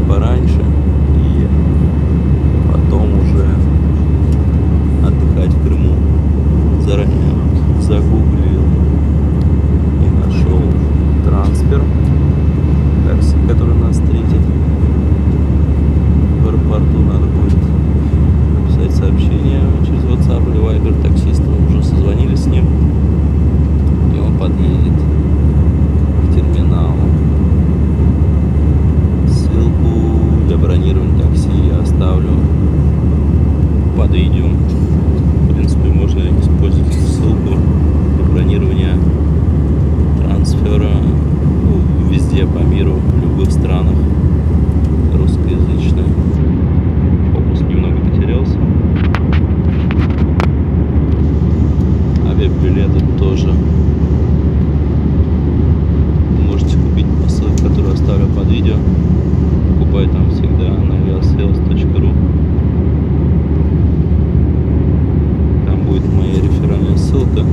пораньше и потом уже отдыхать в Крыму. Заранее загуглил и нашел трансфер, такси, который нас встретит в аэропорту. Надо будет написать сообщение через WhatsApp или Viber таксисту. Уже созвонились с ним, и он подъедет к терминалу. Ссылку для бронирования такси я оставлю под видео. В принципе, можно использовать ссылку для бронирования трансфера везде по миру, в любых странах русскоязычные. Фокус немного потерялся. Авиабилеты тоже можете купить по ссылке, которую оставлю под видео. Покупаю там всегда на aviasales.ru. Там будет моя реферальная ссылка.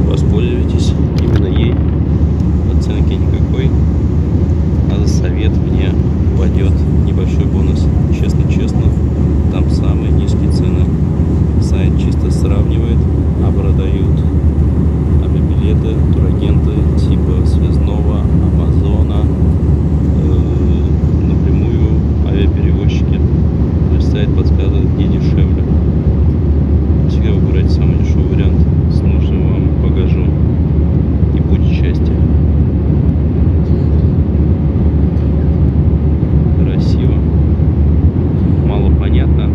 Воспользуйтесь именно ей. Оценки никакой. А за совет мне упадет небольшой бонус. Честно, там самые низкие цены. Сайт чисто сравнивает, а продают авиабилеты, турагенты типа Связного, Амазона, напрямую авиаперевозчики. То есть сайт подсказывает, где дешевле. Всегда выбирайте самый дешевый вариант. С нужным вам багажом. И будет счастье. Красиво. Мало понятно.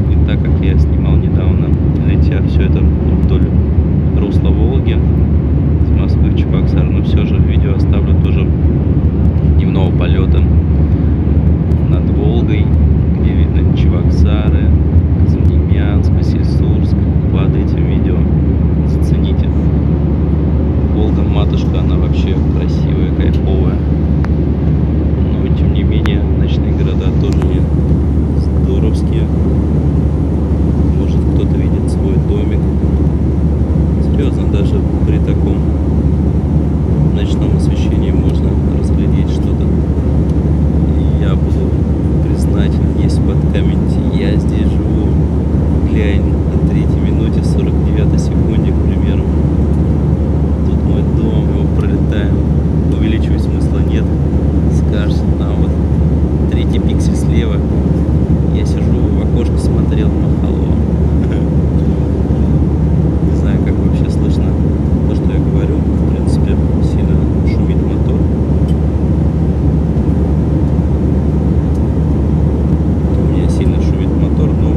Не так, как я снимал недавно, летя все это вдоль русла Волги с Москвы в Чебоксар. Но все же видео оставлю тоже дневного полета над Волгой, где видно Чебоксары, Казмнемьянск, Васильсурск. Под этим видео зацените. Волга матушка, она вообще красивая, кайфовая. Но тем не менее ночные города тоже не здоровские. Может, кто-то видит свой домик. Серьезно, даже при таком ночном освещении можно разглядеть что-то. И я буду признателен, если подкомментите: я здесь живу, глянь, на 3-й минуте 49 секунде, к примеру. Тут мой дом, его пролетаем. Увеличивать смысла нет. Скажешь, там вот 3-й пиксель слева. Я сижу в окошко, смотрел, махал вам. Не знаю, как вообще слышно то, что я говорю. В принципе, сильно шумит мотор. У меня сильно шумит мотор, но,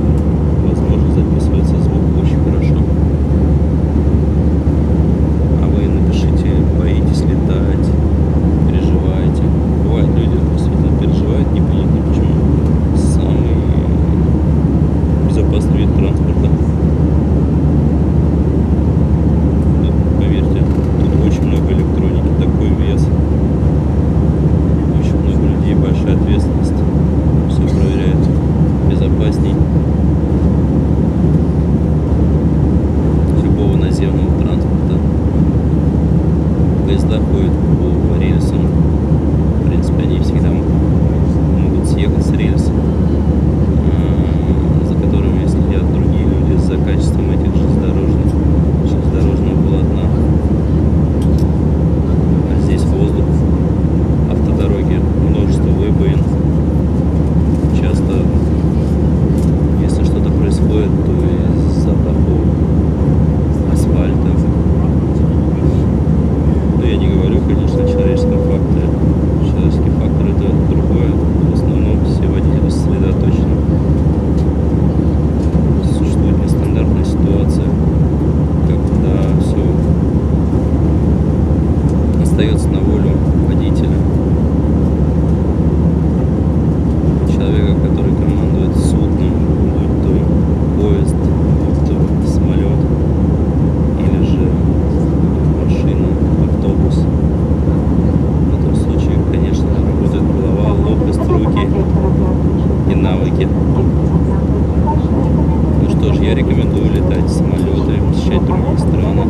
возможно, записывается звук очень хорошо. А вы напишите, боитесь летать, переживаете. Бывают люди, действительно переживают, непонятно почему. Самый безопасный вид транспорта. Тут, поверьте, тут очень много электроники, такой вес. Очень много людей, большая ответственность. Все проверяют безопасней любого наземного транспорта. Поезда ходят по рельсам. В принципе, они всегда могут съехать с рельс, за которыми следят другие люди, за качеством этих железнодорожного полотна. А здесь воздух, автодороги, множество выбоин. Часто, если что-то происходит, то из запахов асфальта. Но я не говорю, конечно, о человеческом факторе. Человеческий фактор — это другое. В основном все водители сосредоточены. Существует нестандартная ситуация, когда все остается на волю водителя. Человека, который командует судном, будь то поезд, будь то самолет, или же машина, автобус. В этом случае, конечно, работает голова, ловкость, руки и навыки. Потому что что ж, я рекомендую летать самолетами, посещать другие страны.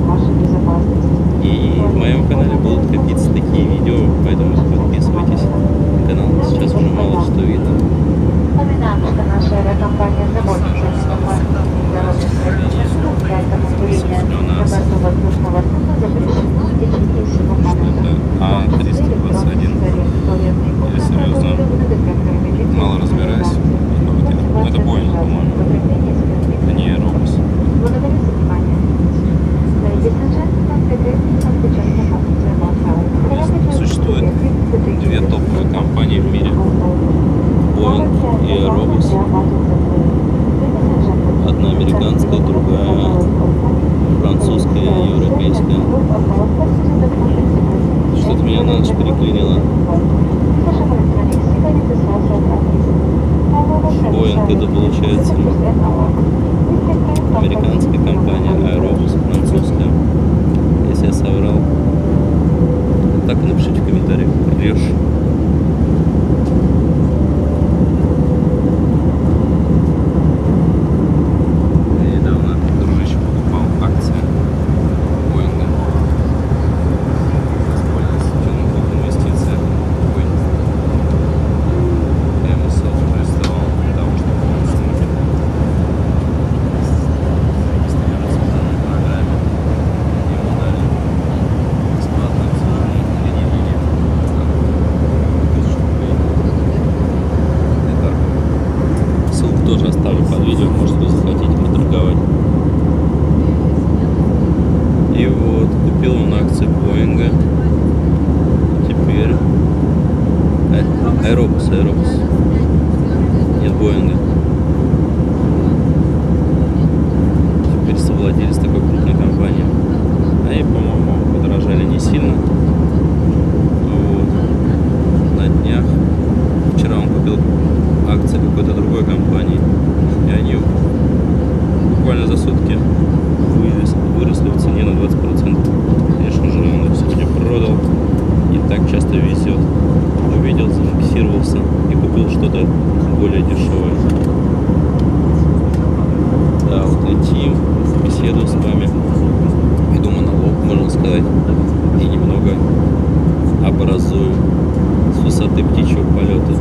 И в моем канале будут копиться такие видео, поэтому подписывайтесь на канал. Сейчас уже мало что видно. Напоминаем, что наша авиакомпания заботится о безопасности и здоровье своих пассажиров, поэтому курение на борту воздушного судна запрещено в течение всего полета. А321. Я серьезно мало разбираюсь. Но это Боинг, по-моему. Это не Airbus. Благодарю за внимание. Ladies and gentlemen, the greetings of the General Manager. Существует две топовые компании в мире. Boeing и Airbus. Одна американская, другая французская и европейская. Что-то меня на ночь переклинило. Boeing это получается американская компания, а Airbus французская. Если я соврал, так и напишите в комментариях. Врешь. Недавно дружище покупал акции Боинга. Воспользовался в инвестициях в Боинг. Я ему ссылку прислал для того, чтобы он смотрел. Регистрируется в данной программе. Ему дали бесплатное обслуживание на неделе. Итак, ссылку тоже оставлю под видео, может вы захотите поторговать. И вот, купил он акции Боинга. Теперь Airbus. Нет, Боинга. Теперь совладелец такой крупной компании. Они, по-моему, подорожали не сильно. Вот. На днях. Вчера он купил акции какой-то другой компании. И они буквально за сутки выросли в цене на 20%. Конечно же, он их сегодня продал. И так часто везет. Увидел, зафиксировался и купил что-то более дешевое. Да, вот летим, беседую с вами. Веду монолог, можно сказать. И немного образую с высоты птичьего полета.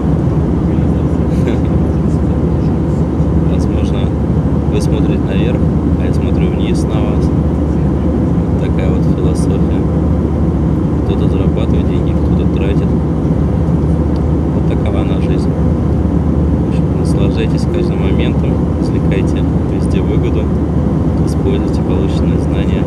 Возможно, вы смотрите наверх, а я смотрю вниз на вас. Такая вот философия. Кто-то зарабатывает деньги, кто-то тратит. Вот такова она жизнь. В общем, наслаждайтесь каждым моментом, извлекайте везде выгоду, используйте полученные знания.